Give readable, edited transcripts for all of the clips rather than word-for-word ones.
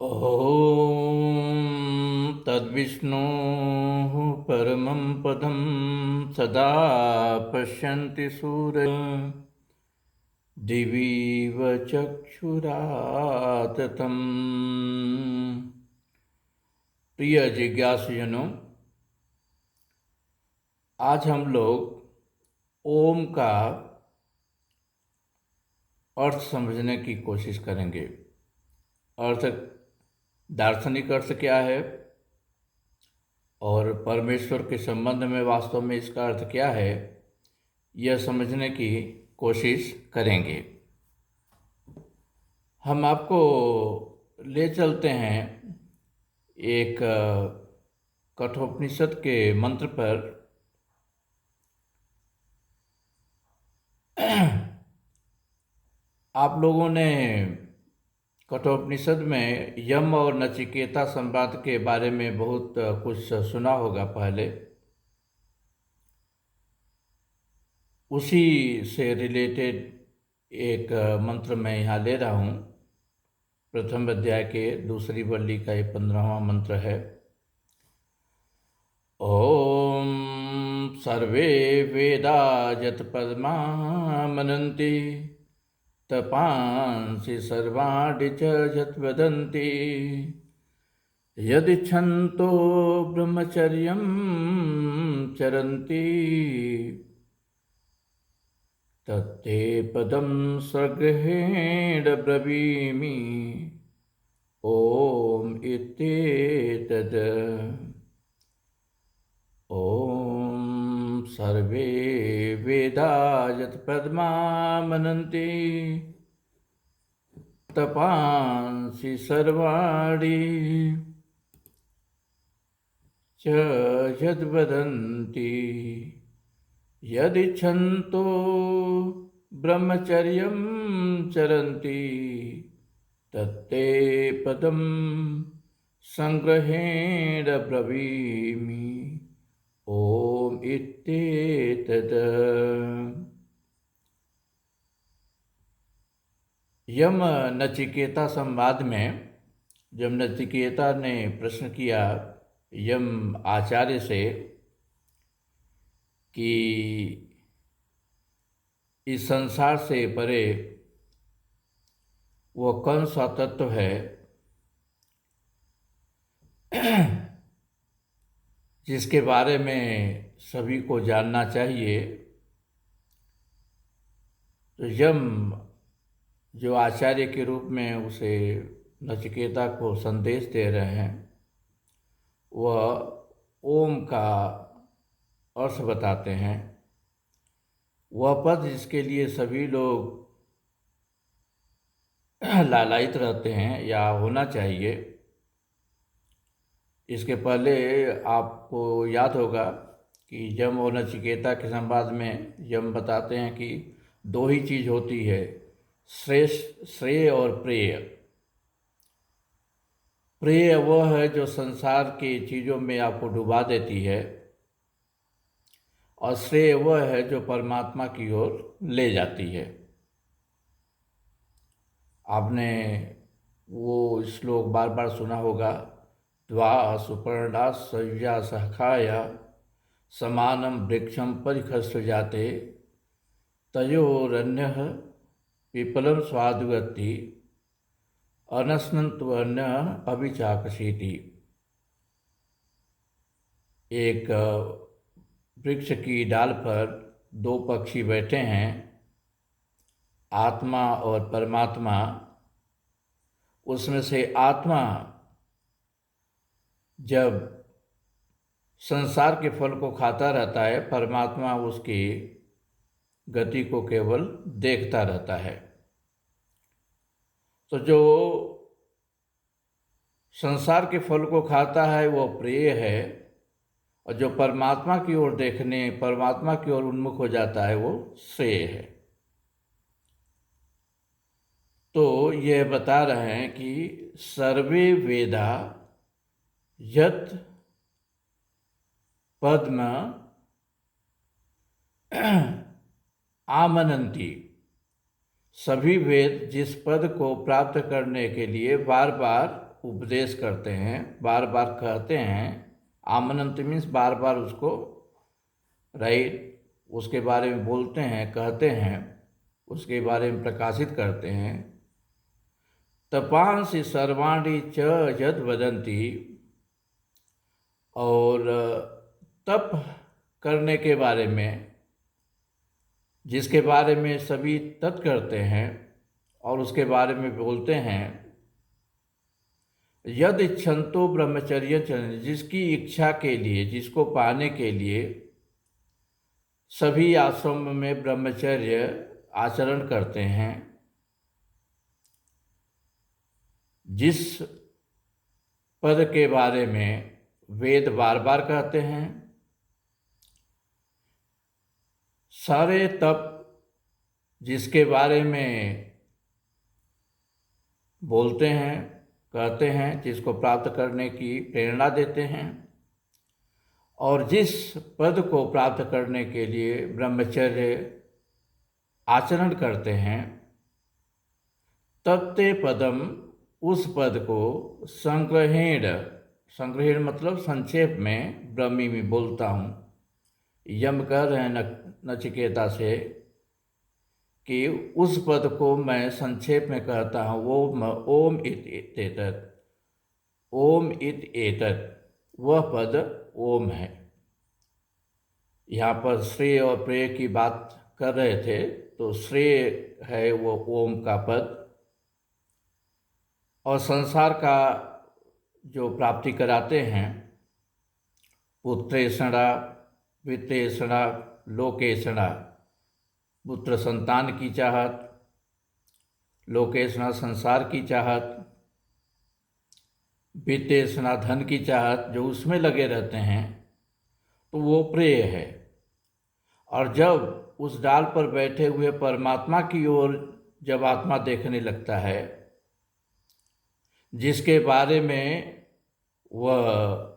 ॐ तद्विष्णोः परमं पदं सदा पश्यन्ति सूरजः दिवीव चक्षुराततम्। प्रिय जिज्ञासुजनों, आज हम लोग ओम का अर्थ समझने की कोशिश करेंगे। अर्थ, दार्शनिक अर्थ क्या है और परमेश्वर के संबंध में वास्तव में इसका अर्थ क्या है, यह समझने की कोशिश करेंगे। हम आपको ले चलते हैं एक कठोपनिषद के मंत्र पर। आप लोगों ने कठोपनिषद में यम और नचिकेता संवाद के बारे में बहुत कुछ सुना होगा पहले। उसी से रिलेटेड एक मंत्र मैं यहाँ ले रहा हूँ। प्रथम अध्याय के दूसरी वल्ली का ये 15वां मंत्र है। ओम सर्वे वेदा यत पद्मा मनन्ति तपांसि सर्वाणि च यत वदन्ति यदिच्छन्तो ब्रह्मचर्यं चरन्ति तत्ते पदं स्वगृहेण ब्रवीमि ओम इत्येतद्। ओम सर्वे वेदा यत् पद्मा मनन्ति तपांसि सर्वाणि च यद्वदन्ति यदिच्छन्तो ब्रह्मचर्यं चरन्ति तत्ते पदं संग्रहेण ब्रवीमि ओम इत्येतद्। यम नचिकेता संवाद में जब नचिकेता ने प्रश्न किया यम आचार्य से कि इस संसार से परे वो कौन सा तत्व है जिसके बारे में सभी को जानना चाहिए, तो यम जो आचार्य के रूप में उसे नचिकेता को संदेश दे रहे हैं, वह ओम का अर्थ बताते हैं। वह पद जिसके लिए सभी लोग लालायित रहते हैं या होना चाहिए। इसके पहले आपको याद होगा कि यम और नचिकेता के संवाद में यम बताते हैं कि दो ही चीज़ होती है, श्रेष्ठ श्रेय और प्रेय। प्रेय वह है जो संसार की चीज़ों में आपको डुबा देती है, और श्रेय वह है जो परमात्मा की ओर ले जाती है। आपने वो श्लोक बार बार सुना होगा, द्वा सुपर्णा सव्या सहखाया समानम वृक्षम परिखस्वजाते तयोरन्यः पिपलम स्वादुगति अनस्नन्त्वन्यः अभिचाकशीति। एक वृक्ष की डाल पर दो पक्षी बैठे हैं, आत्मा और परमात्मा। उसमें से आत्मा जब संसार के फल को खाता रहता है, परमात्मा उसकी गति को केवल देखता रहता है। तो जो संसार के फल को खाता है वो प्रिय है, और जो परमात्मा की ओर देखने, परमात्मा की ओर उन्मुख हो जाता है, वो श्रेय है। तो यह बता रहे हैं कि सर्वे वेदा यत् पद्म आमनन्ति, सभी वेद जिस पद को प्राप्त करने के लिए बार बार उपदेश करते हैं, बार बार कहते हैं। आमनंत मीन्स बार बार उसको राइट उसके बारे में बोलते हैं, कहते हैं, उसके बारे में प्रकाशित करते हैं। तपांसि सर्वाणि च यद वदन्ति, और तप करने के बारे में, जिसके बारे में सभी तप करते हैं और उसके बारे में बोलते हैं। यद इच्छन्तो ब्रह्मचर्य चरण, जिसकी इच्छा के लिए, जिसको पाने के लिए सभी आश्रम में ब्रह्मचर्य आचरण करते हैं, जिस पद के बारे में वेद बार बार कहते हैं, सारे तप जिसके बारे में बोलते हैं, कहते हैं, जिसको प्राप्त करने की प्रेरणा देते हैं, और जिस पद को प्राप्त करने के लिए ब्रह्मचर्य आचरण करते हैं, तत्ते पदम, उस पद को संग्रहेण, संग्रहेण मतलब संक्षेप में ब्रह्मी में बोलता हूँ। यम कह रहे हैं नचिकेता से कि उस पद को मैं संक्षेप में कहता हूँ, वो ओम इत एतत्, ओम इत एतत्, वह पद ओम है। यहाँ पर श्रेय और प्रेय की बात कर रहे थे, तो श्रेय है वो ओम का पद, और संसार का जो प्राप्ति कराते हैं, पुत्रेषणा, वित्तेषणा, लोकेषणा, पुत्र संतान की चाहत, लोकेषणा संसार की चाहत, वित्तेषणा धन की चाहत, जो उसमें लगे रहते हैं, तो वो प्रेय है। और जब उस डाल पर बैठे हुए परमात्मा की ओर जब आत्मा देखने लगता है, जिसके बारे में वह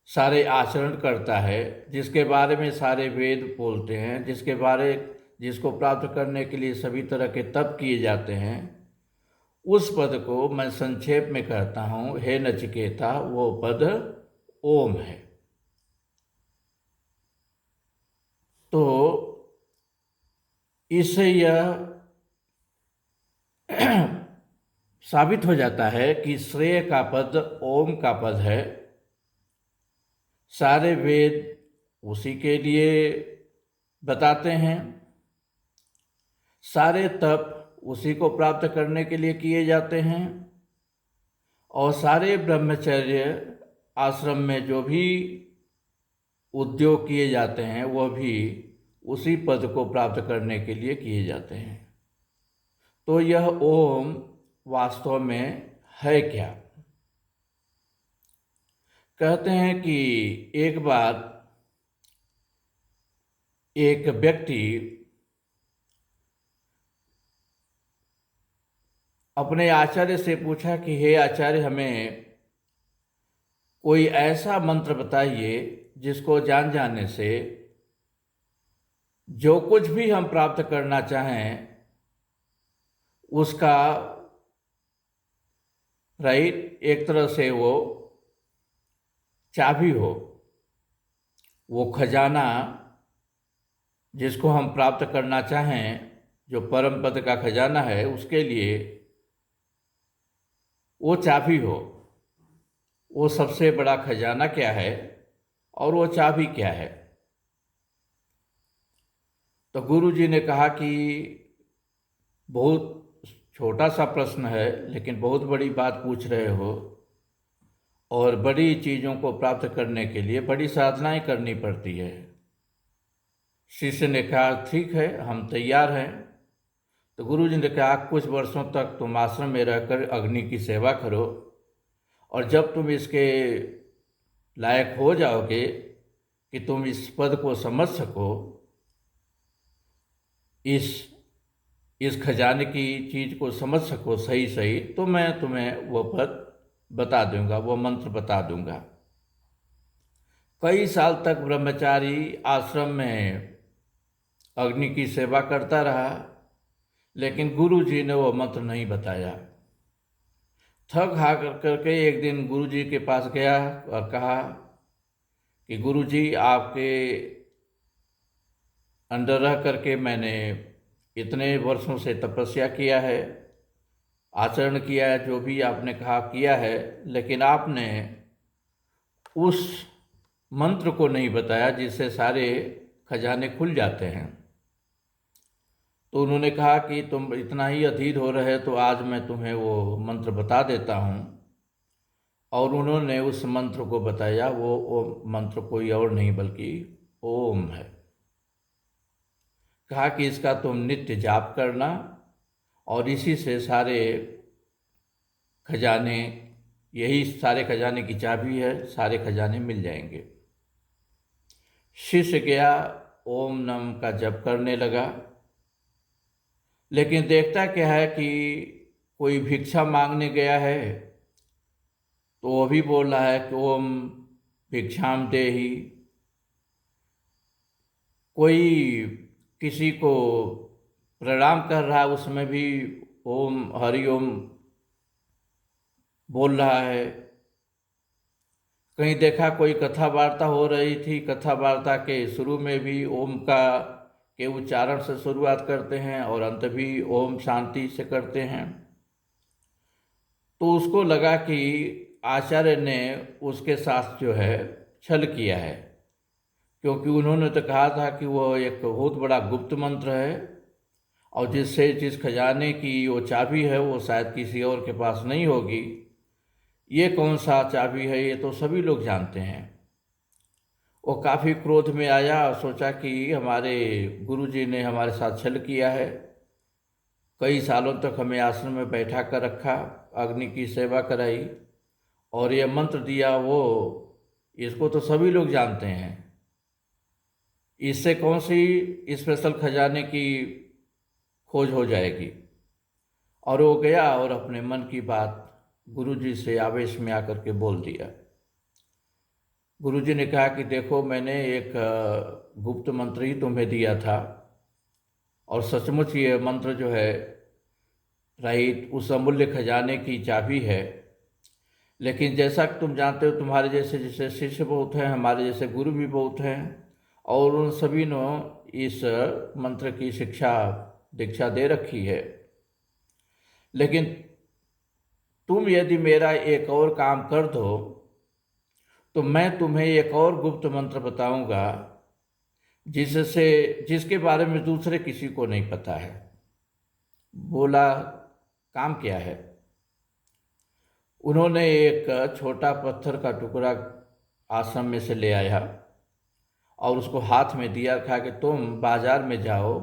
सारे आचरण करता है, जिसके बारे में सारे वेद बोलते हैं, जिसको प्राप्त करने के लिए सभी तरह के तप किए जाते हैं, उस पद को मैं संक्षेप में कहता हूँ, हे नचिकेता, वो पद ओम है। तो इससे यह साबित हो जाता है कि श्रेय का पद ओम का पद है। सारे वेद उसी के लिए बताते हैं, सारे तप उसी को प्राप्त करने के लिए किए जाते हैं, और सारे ब्रह्मचर्य आश्रम में जो भी उद्योग किए जाते हैं, वह भी उसी पद को प्राप्त करने के लिए किए जाते हैं। तो यह ओम वास्तव में है क्या? कहते हैं कि एक बार एक व्यक्ति अपने आचार्य से पूछा कि हे आचार्य, हमें कोई ऐसा मंत्र बताइए जिसको जान जाने से जो कुछ भी हम प्राप्त करना चाहें उसका राइट एक तरह से वो चाबी हो, वो खजाना जिसको हम प्राप्त करना चाहें, जो परम पद का खजाना है, उसके लिए वो चाबी हो। वो सबसे बड़ा खजाना क्या है और वो चाबी क्या है? तो गुरु जी ने कहा कि बहुत छोटा सा प्रश्न है, लेकिन बहुत बड़ी बात पूछ रहे हो, और बड़ी चीज़ों को प्राप्त करने के लिए बड़ी साधनाएं करनी पड़ती है। शिष्य ने कहा ठीक है, हम तैयार हैं। तो गुरु जी ने कहा कुछ वर्षों तक तुम आश्रम में रहकर अग्नि की सेवा करो, और जब तुम इसके लायक हो जाओगे कि तुम इस पद को समझ सको, इस खजाने की चीज़ को समझ सको सही सही, तो मैं तुम्हें वो पद बता दूंगा, वो मंत्र बता दूंगा। कई साल तक ब्रह्मचारी आश्रम में अग्नि की सेवा करता रहा, लेकिन गुरु जी ने वो मंत्र नहीं बताया। थक हार करके एक दिन गुरु जी के पास गया और कहा कि गुरु जी, आपके अंडर रह करके मैंने इतने वर्षों से तपस्या किया है, आचरण किया है, जो भी आपने कहा किया है, लेकिन आपने उस मंत्र को नहीं बताया जिससे सारे खजाने खुल जाते हैं। तो उन्होंने कहा कि तुम इतना ही अधीर हो रहे तो आज मैं तुम्हें वो मंत्र बता देता हूँ। और उन्होंने उस मंत्र को बताया। वो मंत्र कोई और नहीं बल्कि ओम है। कहा कि इसका तुम नित्य जाप करना और इसी से सारे खजाने, यही सारे खजाने की चाबी है, सारे खजाने मिल जाएंगे। शिष्य गया, ओम नम का जप करने लगा, लेकिन देखता क्या है कि कोई भिक्षा मांगने गया है तो वो भी बोल रहा है कि ओम भिक्षाम देहि। कोई किसी को प्रणाम कर रहा है, उसमें भी ओम हरि ओम बोल रहा है। कहीं देखा कोई कथा वार्ता हो रही थी, कथा वार्ता के शुरू में भी ओम का के उच्चारण से शुरुआत करते हैं और अंत भी ओम शांति से करते हैं। तो उसको लगा कि आचार्य ने उसके साथ जो है छल किया है, क्योंकि उन्होंने तो कहा था कि वो एक बहुत बड़ा गुप्त मंत्र है और जिस खजाने की वो चाबी है वो शायद किसी और के पास नहीं होगी। ये कौन सा चाबी है, ये तो सभी लोग जानते हैं। वो काफ़ी क्रोध में आया और सोचा कि हमारे गुरुजी ने हमारे साथ छल किया है। कई सालों तक हमें आश्रम में बैठा कर रखा, अग्नि की सेवा कराई और ये मंत्र दिया, वो इसको तो सभी लोग जानते हैं। इससे कौन सी स्पेशल खजाने की खोज हो जाएगी। और वो गया और अपने मन की बात गुरुजी से आवेश में आकर के बोल दिया। गुरुजी ने कहा कि देखो, मैंने एक गुप्त मंत्र ही तुम्हें दिया था और सचमुच ये मंत्र जो है राइट उस अमूल्य खजाने की चाबी है। लेकिन जैसा कि तुम जानते हो, तुम्हारे जैसे जैसे शिष्य बहुत हैं, हमारे जैसे गुरु भी बहुत हैं और उन सभी ने इस मंत्र की शिक्षा दीक्षा दे रखी है। लेकिन तुम यदि मेरा एक और काम कर दो तो मैं तुम्हें एक और गुप्त मंत्र बताऊंगा जिससे जिसके बारे में दूसरे किसी को नहीं पता है। बोला, काम क्या है? उन्होंने एक छोटा पत्थर का टुकड़ा आश्रम में से ले आया और उसको हाथ में दिया, कहा कि तुम बाजार में जाओ,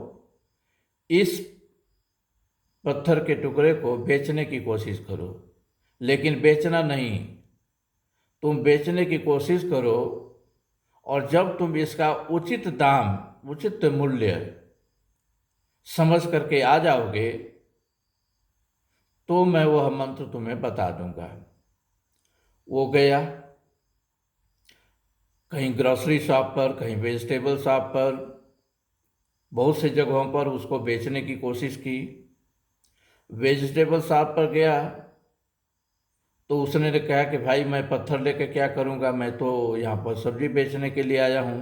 इस पत्थर के टुकड़े को बेचने की कोशिश करो, लेकिन बेचना नहीं, तुम बेचने की कोशिश करो और जब तुम इसका उचित दाम, उचित मूल्य समझ करके आ जाओगे तो मैं वह मंत्र तुम्हें बता दूंगा। वो गया, कहीं ग्रोसरी शॉप पर, कहीं वेजिटेबल शॉप पर, बहुत से जगहों पर उसको बेचने की कोशिश की। वेजिटेबल शॉप पर गया तो उसने कहा कि भाई मैं पत्थर लेके क्या करूँगा, मैं तो यहाँ पर सब्जी बेचने के लिए आया हूँ,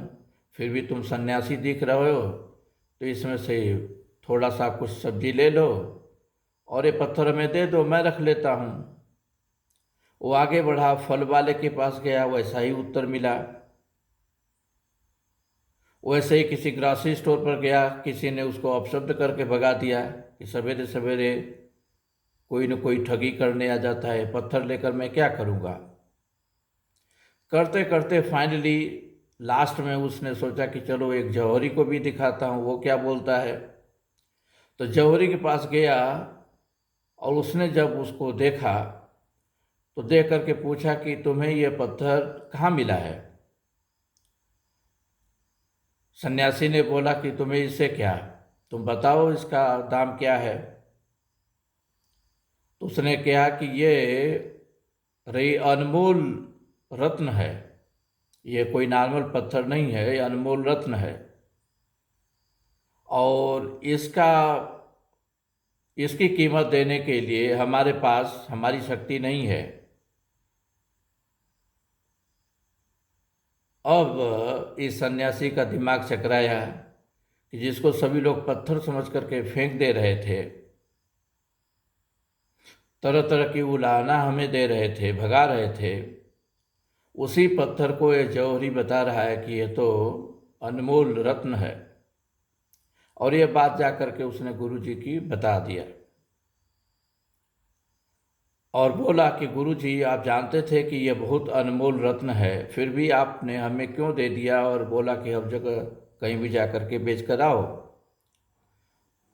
फिर भी तुम सन्यासी दिख रहे हो तो इसमें से थोड़ा सा कुछ सब्जी ले लो और ये पत्थर में दे दो, मैं रख लेता हूँ। वो आगे बढ़ा, फल वाले के पास गया, वैसा ही उत्तर मिला। वैसे ही किसी ग्रॉसरी स्टोर पर गया, किसी ने उसको अपशब्द करके भगा दिया कि सवेरे सवेरे कोई न कोई ठगी करने आ जाता है, पत्थर लेकर मैं क्या करूँगा। करते करते फाइनली लास्ट में उसने सोचा कि चलो एक जौहरी को भी दिखाता हूँ, वो क्या बोलता है। तो जौहरी के पास गया और उसने जब उसको देखा तो देख करके पूछा कि तुम्हें ये पत्थर कहाँ मिला है। सन्यासी ने बोला कि तुम्हें इससे क्या, तुम बताओ इसका दाम क्या है। तो उसने कहा कि ये रही अनमोल रत्न है, ये कोई नॉर्मल पत्थर नहीं है, ये अनमोल रत्न है और इसकी कीमत देने के लिए हमारे पास हमारी शक्ति नहीं है। अब इस सन्यासी का दिमाग चकराया कि जिसको सभी लोग पत्थर समझ करके फेंक दे रहे थे, तरह तरह की उलाहना हमें दे रहे थे, भगा रहे थे, उसी पत्थर को ये जौहरी बता रहा है कि यह तो अनमोल रत्न है। और यह बात जा करके उसने गुरु जी की बता दिया और बोला कि गुरु जी, आप जानते थे कि यह बहुत अनमोल रत्न है, फिर भी आपने हमें क्यों दे दिया और बोला कि हर जगह कहीं भी जा करके बेच कर आओ।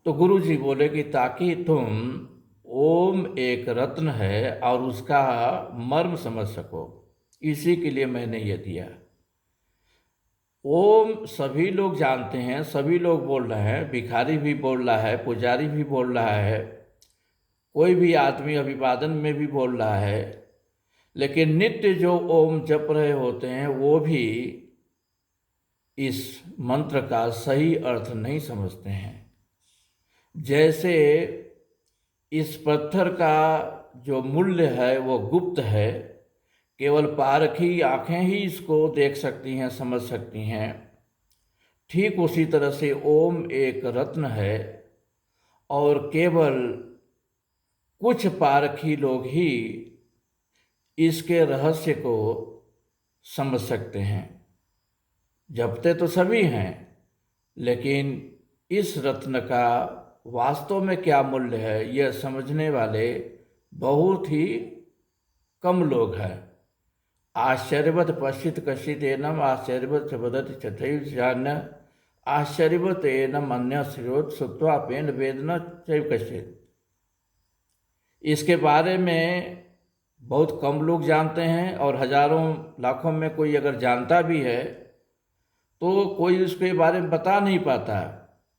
तो गुरु जी बोले कि ताकि तुम ओम एक रत्न है और उसका मर्म समझ सको, इसी के लिए मैंने ये दिया। ओम सभी लोग जानते हैं, सभी लोग बोल रहे हैं, भिखारी भी बोल रहा है, पुजारी भी बोल रहा है, कोई भी आदमी अभिवादन में भी बोल रहा है, लेकिन नित्य जो ओम जप रहे होते हैं वो भी इस मंत्र का सही अर्थ नहीं समझते हैं। जैसे इस पत्थर का जो मूल्य है वो गुप्त है, केवल पारखी आंखें ही इसको देख सकती हैं, समझ सकती हैं, ठीक उसी तरह से ओम एक रत्न है और केवल कुछ पारखी लोग ही इसके रहस्य को समझ सकते हैं। जपते तो सभी हैं, लेकिन इस रत्न का वास्तव में क्या मूल्य है यह समझने वाले बहुत ही कम लोग हैं। आश्चर्यवत पश्चित कश्चित एनम आश्चर्यवत वदति तथैव चान्य आश्चर्यवत एनम अन्य श्रोत श्रुत्वा पेन वेदना चैव कश्चित। इसके बारे में बहुत कम लोग जानते हैं और हजारों लाखों में कोई अगर जानता भी है तो कोई उसके बारे में बता नहीं पाता।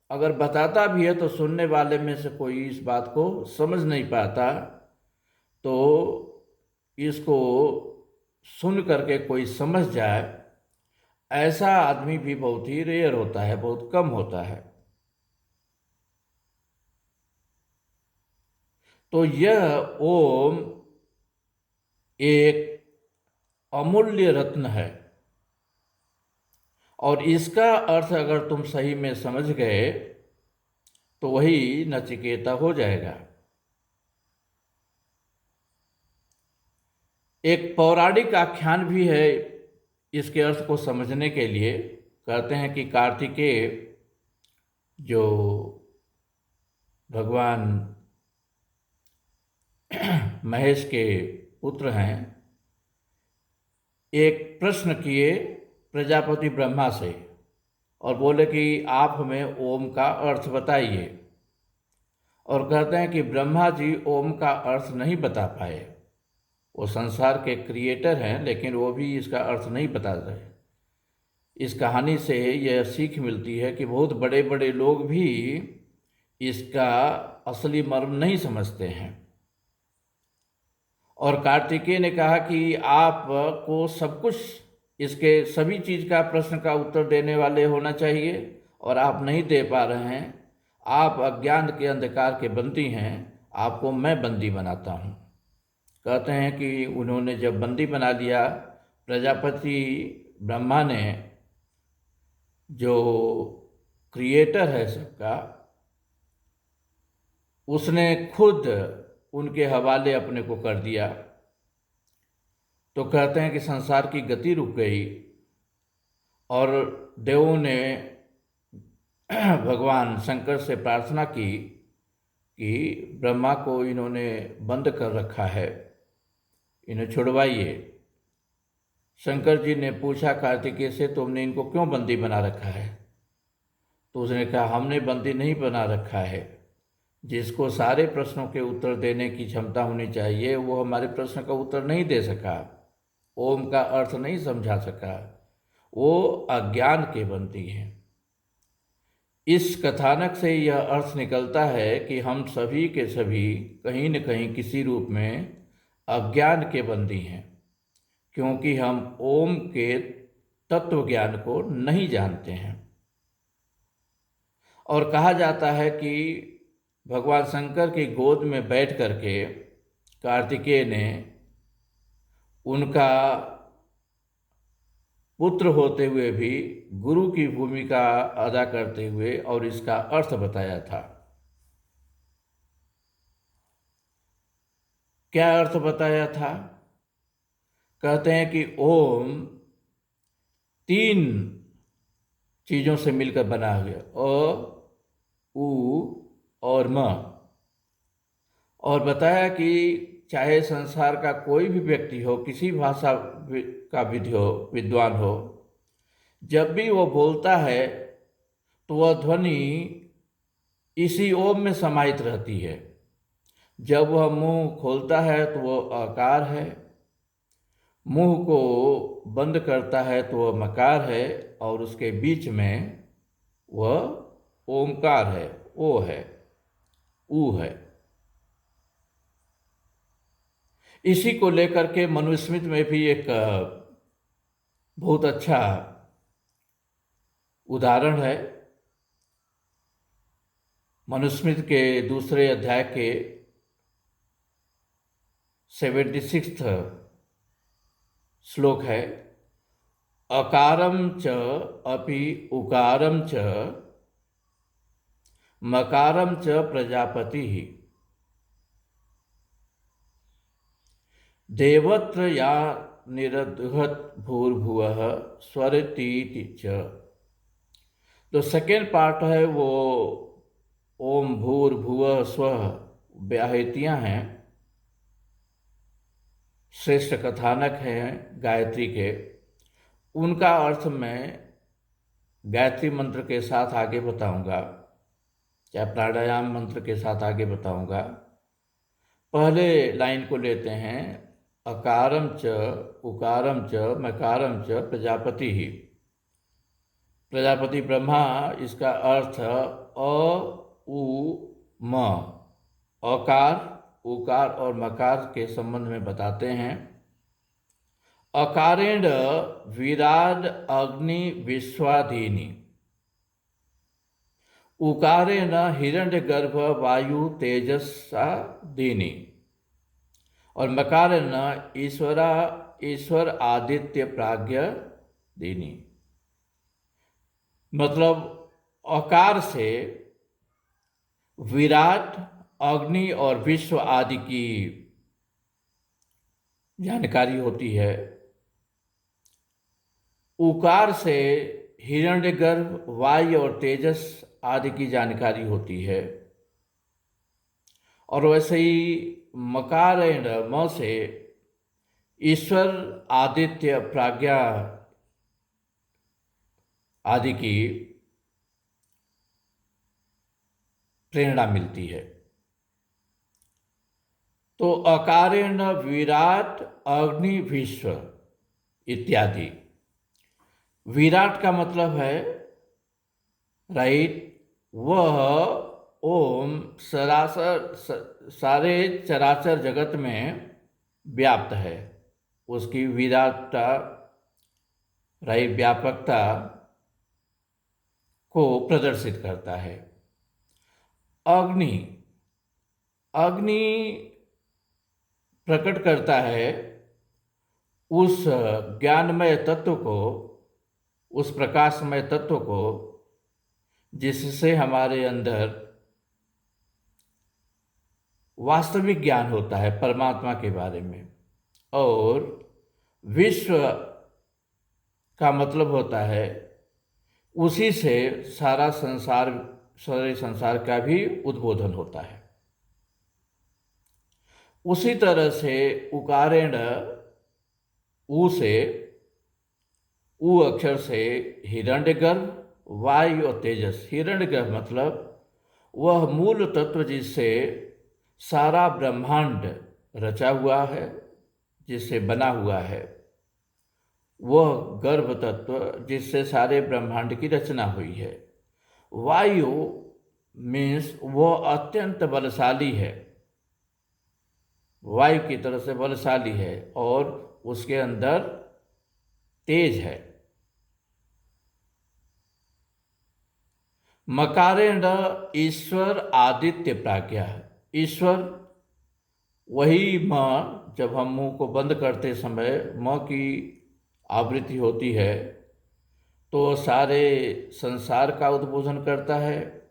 अगर बताता भी है तो सुनने वाले में से कोई इस बात को समझ नहीं पाता। तो इसको सुन करके कोई समझ जाए, ऐसा आदमी भी बहुत ही रेयर होता है, बहुत कम होता है। तो यह ओम एक अमूल्य रत्न है और इसका अर्थ अगर तुम सही में समझ गए तो वही नचिकेता हो जाएगा। एक पौराणिक आख्यान भी है इसके अर्थ को समझने के लिए। कहते हैं कि कार्तिकेय जो भगवान महेश के पुत्र हैं, एक प्रश्न किए प्रजापति ब्रह्मा से और बोले कि आप हमें ओम का अर्थ बताइए। और कहते हैं कि ब्रह्मा जी ओम का अर्थ नहीं बता पाए। वो संसार के क्रिएटर हैं लेकिन वो भी इसका अर्थ नहीं बता रहे। इस कहानी से यह सीख मिलती है कि बहुत बड़े बड़े लोग भी इसका असली मर्म नहीं समझते हैं। और कार्तिकेय ने कहा कि आपको सब कुछ, इसके सभी चीज़ का प्रश्न का उत्तर देने वाले होना चाहिए और आप नहीं दे पा रहे हैं। आप अज्ञान के अंधकार के बंदी हैं, आपको मैं बंदी बनाता हूँ। कहते हैं कि उन्होंने जब बंदी बना लिया, प्रजापति ब्रह्मा ने, जो क्रिएटर है सबका, उसने खुद उनके हवाले अपने को कर दिया। तो कहते हैं कि संसार की गति रुक गई और देवों ने भगवान शंकर से प्रार्थना की कि ब्रह्मा को इन्होंने बंद कर रखा है, इन्हें छुड़वाइए। शंकर जी ने पूछा कार्तिकेय से, तुमने इनको क्यों बंदी बना रखा है? तो उसने कहा, हमने बंदी नहीं बना रखा है। जिसको सारे प्रश्नों के उत्तर देने की क्षमता होनी चाहिए वो हमारे प्रश्न का उत्तर नहीं दे सका, ओम का अर्थ नहीं समझा सका, वो अज्ञान के बंदी हैं। इस कथानक से यह अर्थ निकलता है कि हम सभी के सभी कहीं न कहीं किसी रूप में अज्ञान के बंदी हैं, क्योंकि हम ओम के तत्व ज्ञान को नहीं जानते हैं। और कहा जाता है कि भगवान शंकर की गोद में बैठ करके कार्तिकेय ने उनका पुत्र होते हुए भी गुरु की भूमिका अदा करते हुए और इसका अर्थ बताया था। क्या अर्थ बताया था? कहते हैं कि ओम 3 चीजों से मिलकर बना हुआ, अ, उ और म। और बताया कि चाहे संसार का कोई भी व्यक्ति हो, किसी भाषा का विद्वान हो, जब भी वो बोलता है तो वह ध्वनि इसी ओम में समाहित रहती है। जब वह मुंह खोलता है तो वह आकार है, मुंह को बंद करता है तो वह मकार है, और उसके बीच में वह ओमकार है, ओ है, ऊ है। इसी को लेकर के मनुस्मृति में भी एक बहुत अच्छा उदाहरण है। मनुस्मृति के दूसरे अध्याय के 76 श्लोक है, अकारम च अपि उकारम च मकारम च प्रजापति देवत्र या निरदुहत भूर्भुवः स्वरतीति च। तो सेकेंड पार्ट है वो ओम भूर्भुवः स्वः व्याहृतियाँ हैं, श्रेष्ठ कथानक हैं गायत्री के। उनका अर्थ मैं गायत्री मंत्र के साथ आगे बताऊंगा, या प्राणायाम मंत्र के साथ आगे बताऊंगा। पहले लाइन को लेते हैं, अकारम च उकारम च मकारम च प्रजापति ही। प्रजापति ब्रह्मा, इसका अर्थ अ उ म। अकार, उकार और मकार के संबंध में बताते हैं। अकारेण विराड अग्नि विश्वाधीनी, उकारेण हिरण्यगर्भ वायु तेजसा दीनी, और मकारेण ईश्वर आदित्य प्राज्ञ दीनी। मतलब अकार से विराट, अग्नि और विश्व आदि की जानकारी होती है। उकार से हिरण्यगर्भ, वायु और तेजस आदि की जानकारी होती है। और वैसे ही मकारेण, म से ईश्वर आदित्य प्राज्ञा आदि की प्रेरणा मिलती है। तो अकारेण विराट अग्नि विश्व इत्यादि। विराट का मतलब है राइट, वह ओम सारे चराचर जगत में व्याप्त है। उसकी विराटता, राइट, व्यापकता को प्रदर्शित करता है। अग्नि, अग्नि प्रकट करता है उस ज्ञानमय तत्व को, उस प्रकाशमय तत्व को, जिससे हमारे अंदर वास्तविक ज्ञान होता है परमात्मा के बारे में। और विश्व का मतलब होता है उसी से सारे संसार का भी उद्बोधन होता है। उसी तरह से उकारेण, ऊ से, ऊ अक्षर से हिरण्यगर्भ, वायु और तेजस। हिरण्यगर्भ मतलब वह मूल तत्व जिससे सारा ब्रह्मांड रचा हुआ है, जिससे बना हुआ है, वह गर्भ तत्व जिससे सारे ब्रह्मांड की रचना हुई है। वायु मीन्स वह अत्यंत बलशाली है, वायु की तरह से बलशाली है, और उसके अंदर तेज है। मकारेण ईश्वर आदित्य प्राज्ञा। ईश्वर वही म, जब हम मुंह को बंद करते समय म की आवृत्ति होती है तो सारे संसार का उद्बोधन करता है।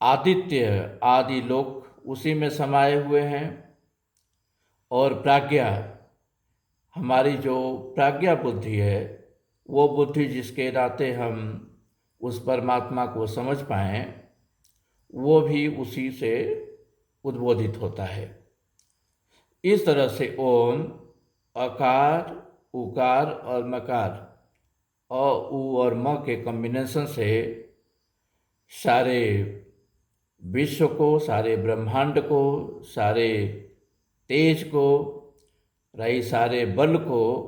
आदित्य आदि लोक उसी में समाये हुए हैं। और प्राज्ञा, हमारी जो प्राज्ञा बुद्धि है, वो बुद्धि जिसके नाते हम उस परमात्मा को समझ पाएं, वो भी उसी से उद्बोधित होता है। इस तरह से ओम, अकार, उकार और मकार, अ, उ और म के कॉम्बिनेशन से सारे विश्व को, सारे ब्रह्मांड को, सारे तेज को, रही सारे बल को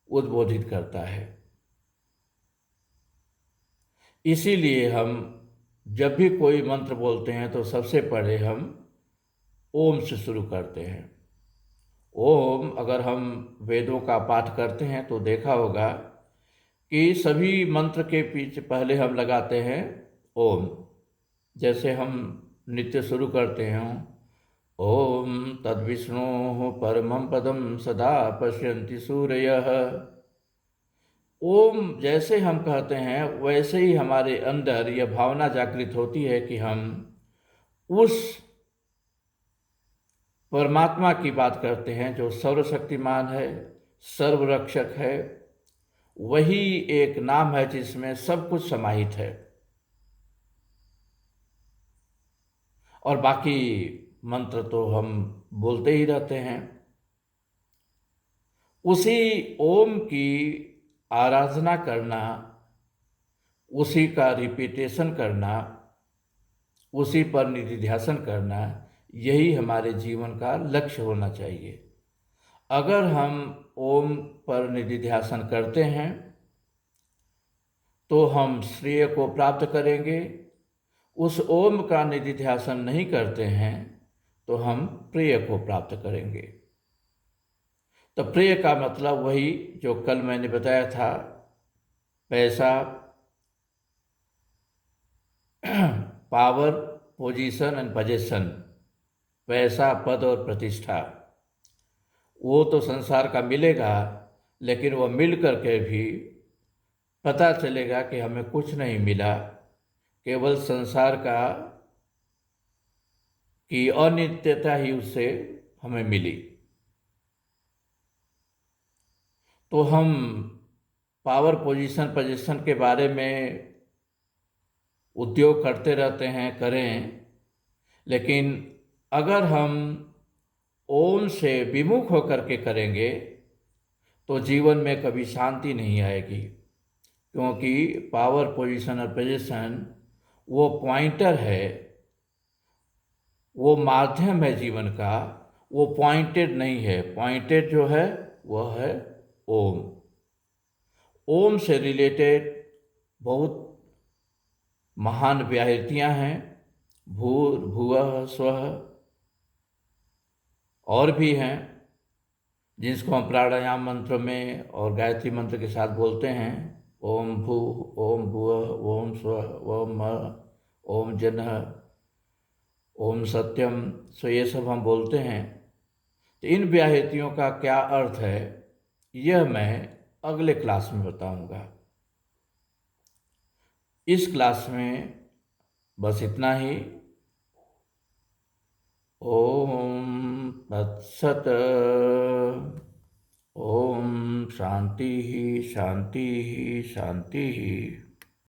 उद्बोधित करता है। इसीलिए हम जब भी कोई मंत्र बोलते हैं तो सबसे पहले हम ओम से शुरू करते हैं। ओम, अगर हम वेदों का पाठ करते हैं तो देखा होगा कि सभी मंत्र के पीछे पहले हम लगाते हैं ओम। जैसे हम नित्य शुरू करते हैं, ओम तद्विष्णु परमं पदम सदा पश्यन्ति सूरयः। ओम जैसे हम कहते हैं वैसे ही हमारे अंदर यह भावना जागृत होती है कि हम उस परमात्मा की बात करते हैं जो सर्वशक्तिमान है, सर्वरक्षक है। वही एक नाम है जिसमें सब कुछ समाहित है। और बाकी मंत्र तो हम बोलते ही रहते हैं। उसी ओम की आराधना करना, उसी का रिपीटेशन करना, उसी पर निधिध्यासन करना, यही हमारे जीवन का लक्ष्य होना चाहिए। अगर हम ओम पर निधिध्यासन करते हैं तो हम श्रेय को प्राप्त करेंगे। उस ओम का निधिध्यासन नहीं करते हैं तो हम प्रेय को प्राप्त करेंगे। तो प्रेय का मतलब वही जो कल मैंने बताया था, पैसा, पावर, पोजीशन एंड पोजेशन, पैसा, पद और प्रतिष्ठा। वो तो संसार का मिलेगा, लेकिन वो मिल करके भी पता चलेगा कि हमें कुछ नहीं मिला, केवल संसार का की अनित्यता ही उससे हमें मिली। तो हम पावर, पोजीशन, पोजीशन के बारे में उद्योग करते रहते हैं, करें, लेकिन अगर हम ओम से विमुख होकर के करेंगे तो जीवन में कभी शांति नहीं आएगी। क्योंकि पावर, पोजीशन और पोजीशन वो पॉइंटर है, वो माध्यम है जीवन का, वो पॉइंटेड नहीं है। पॉइंटेड जो है वह है ओम। ओम से रिलेटेड बहुत महान व्याहृतियाँ हैं, भूर्भुवः स्वः, और भी हैं जिसको हम प्राणायाम मंत्र में और गायत्री मंत्र के साथ बोलते हैं। ओम भू, ओम भुवः, ओम स्वः, ओम म, ओम जनः, ओम सत्यम। सो ये सब हम बोलते हैं। तो इन व्याहृतियों का क्या अर्थ है, यह मैं अगले क्लास में बताऊंगा। इस क्लास में बस इतना ही। ओम तत्सत। ओम शांति ही शांति ही शांति ही।